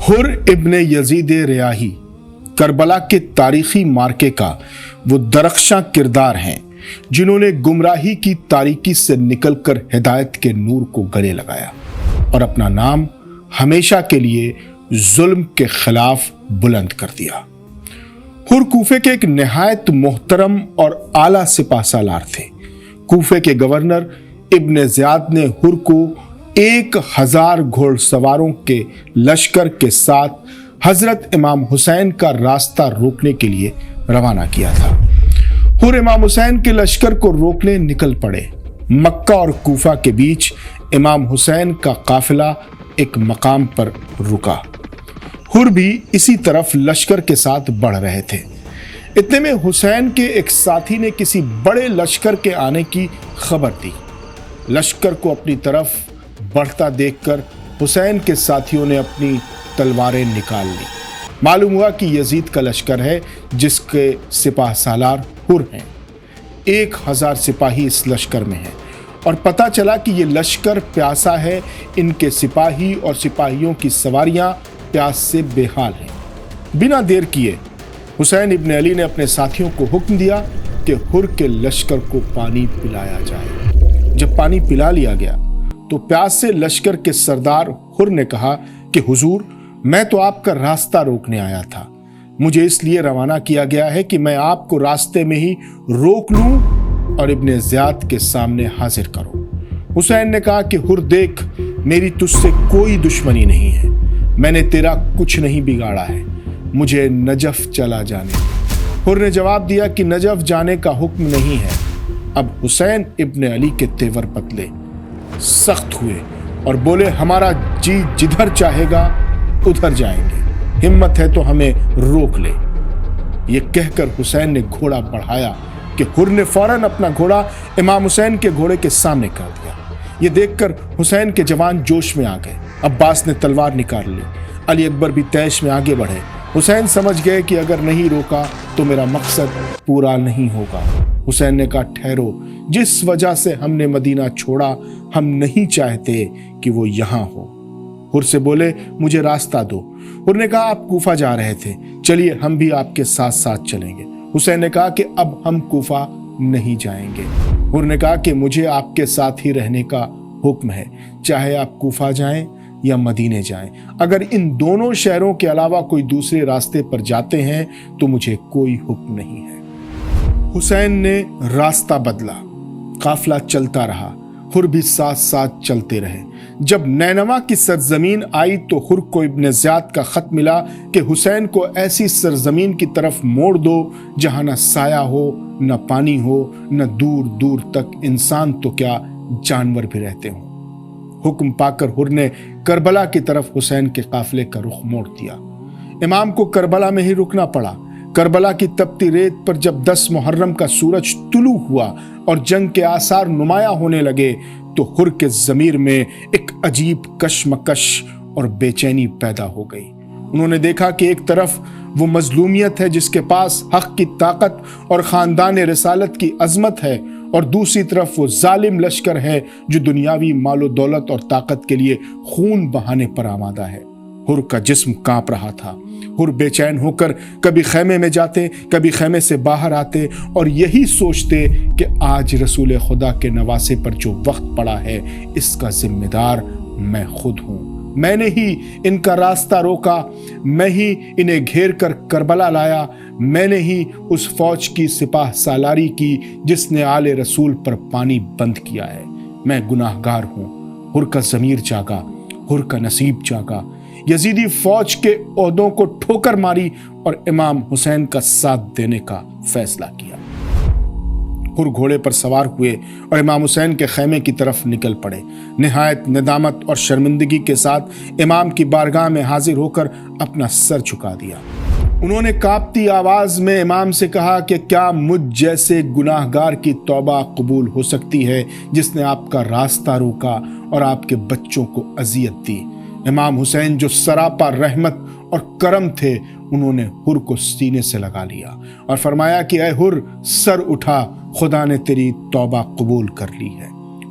حر ابن یزید ریاحی کربلا کے تاریخی مارکے کا وہ درخشاں کردار ہیں جنہوں نے گمراہی کی تاریکی سے نکل کر ہدایت کے نور کو گلے لگایا اور اپنا نام ہمیشہ کے لیے ظلم کے خلاف بلند کر دیا۔ حر کوفے کے ایک نہایت محترم اور اعلیٰ سپہ سالار تھے۔ کوفے کے گورنر ابن زیاد نے حر کو 1000 گھوڑ سواروں کے لشکر کے ساتھ حضرت امام حسین کا راستہ روکنے کے لیے روانہ کیا تھا۔ حر امام حسین کے لشکر کو روکنے نکل پڑے۔ مکہ اور کوفہ کے بیچ امام حسین کا قافلہ ایک مقام پر رکا۔ حر بھی اسی طرف لشکر کے ساتھ بڑھ رہے تھے۔ اتنے میں حسین کے ایک ساتھی نے کسی بڑے لشکر کے آنے کی خبر دی۔ لشکر کو اپنی طرف بڑھتا دیکھ کر حسین کے ساتھیوں نے اپنی تلواریں نکال لی۔ معلوم ہوا کہ یزید کا لشکر ہے جس کے سپہ سالار حر ہیں۔ 1000 سپاہی اس لشکر میں ہیں اور پتہ چلا کہ یہ لشکر پیاسا ہے۔ ان کے سپاہی اور سپاہیوں کی سواریاں پیاس سے بے حال ہیں۔ بنا دیر کیے حسین ابن علی نے اپنے ساتھیوں کو حکم دیا کہ حر کے لشکر کو پانی پلایا جائے۔ جب پانی پلا لیا گیا تو پیاس سے لشکر کے سردار حر نے کہا کہ حضور، میں تو آپ کا راستہ روکنے آیا تھا۔ مجھے اس لیے روانہ کیا گیا ہے کہ میں آپ کو راستے میں ہی روک لوں اور ابن زیاد کے سامنے حاضر کروں۔ حسین نے کہا کہ حر دیکھ، میری تجھ سے کوئی دشمنی نہیں ہے، میں نے تیرا کچھ نہیں بگاڑا ہے، مجھے نجف چلا جانے۔ حر نے جواب دیا کہ نجف جانے کا حکم نہیں ہے۔ اب حسین ابن علی کے تیور پتلے سخت ہوئے اور بولے، ہمارا جی جدھر چاہے گا ادھر جائیں گے، ہمت ہے تو ہمیں روک لے۔ یہ کہہ کر حسین نے گھوڑا بڑھایا کہ حر نے فوراً اپنا گھوڑا امام حسین کے گھوڑے کے سامنے کر دیا۔ یہ دیکھ کر حسین کے جوان جوش میں آ گئے۔ عباس نے تلوار نکال لی، علی اکبر بھی تیش میں آگے بڑھے۔ حسین سمجھ گئے کہ اگر نہیں روکا تو میرا مقصد پورا نہیں ہوگا۔ حسین نے کہا، ٹھہرو، جس وجہ سے ہم نے مدینہ چھوڑا ہم نہیں چاہتے کہ وہ یہاں ہو۔ حر سے بولے، مجھے راستہ دو۔ حر نے کہا، آپ کوفہ جا رہے تھے، چلیے ہم بھی آپ کے ساتھ ساتھ چلیں گے۔ حسین نے کہا کہ اب ہم کوفہ نہیں جائیں گے۔ حر نے کہا کہ مجھے آپ کے ساتھ ہی رہنے کا حکم ہے، چاہے آپ کوفہ جائیں یا مدینے جائیں۔ اگر ان دونوں شہروں کے علاوہ کوئی دوسرے راستے پر جاتے ہیں تو مجھے کوئی حکم نہیں ہے۔ حسین نے راستہ بدلا، قافلہ چلتا رہا، حر بھی ساتھ ساتھ چلتے رہے۔ جب نینوا کی سرزمین آئی تو حر کو ابن زیاد کا خط ملا کہ حسین کو ایسی سرزمین کی طرف موڑ دو جہاں نہ سایہ ہو، نہ پانی ہو، نہ دور دور تک انسان تو کیا جانور بھی رہتے ہوں۔ حکم پا کر حر نے کربلا کی طرف حسین کے قافلے کا رخ موڑ دیا۔ امام کو کربلا میں ہی رکنا پڑا۔ کربلا کی تپتی ریت پر جب 10 محرم کا سورج طلوع ہوا اور جنگ کے آثار نمایاں ہونے لگے تو حر کے ضمیر میں ایک عجیب کشمکش اور بے چینی پیدا ہو گئی۔ انہوں نے دیکھا کہ ایک طرف وہ مظلومیت ہے جس کے پاس حق کی طاقت اور خاندان رسالت کی عظمت ہے، اور دوسری طرف وہ ظالم لشکر ہے جو دنیاوی مال و دولت اور طاقت کے لیے خون بہانے پر آمادہ ہے۔ حر کا جسم کانپ رہا تھا۔ حر بے چین ہو کر کبھی خیمے میں جاتے، کبھی خیمے سے باہر آتے اور یہی سوچتے کہ آج رسول خدا کے نواسے پر جو وقت پڑا ہے اس کا ذمہ دار میں خود ہوں۔ میں نے ہی ان کا راستہ روکا، میں ہی انہیں گھیر کر کربلا لایا، میں نے ہی اس فوج کی سپاہ سالاری کی جس نے آل رسول پر پانی بند کیا ہے۔ میں گناہ گار ہوں۔ حر کا ضمیر جاگا، حر کا نصیب جاگا۔ یزیدی فوج کے عہدوں کو ٹھوکر ماری اور امام حسین کا ساتھ دینے کا فیصلہ کیا۔ حر گھوڑے پر سوار ہوئے اور امام حسین کے خیمے کی طرف نکل پڑے۔ نہایت ندامت اور شرمندگی کے ساتھ امام کی بارگاہ میں حاضر ہو کر اپنا سر جھکا دیا۔ انہوں نے کانپتی آواز میں امام سے کہا کہ کیا مجھ جیسے گناہ گار کی توبہ قبول ہو سکتی ہے جس نے آپ کا راستہ روکا اور آپ کے بچوں کو اذیت دی۔ امام حسین جو سراپا رحمت اور کرم تھے، انہوں نے حر کو سینے سے لگا لیا اور فرمایا کہ اے حر، سر اٹھا، خدا نے تیری توبہ قبول کر لی ہے۔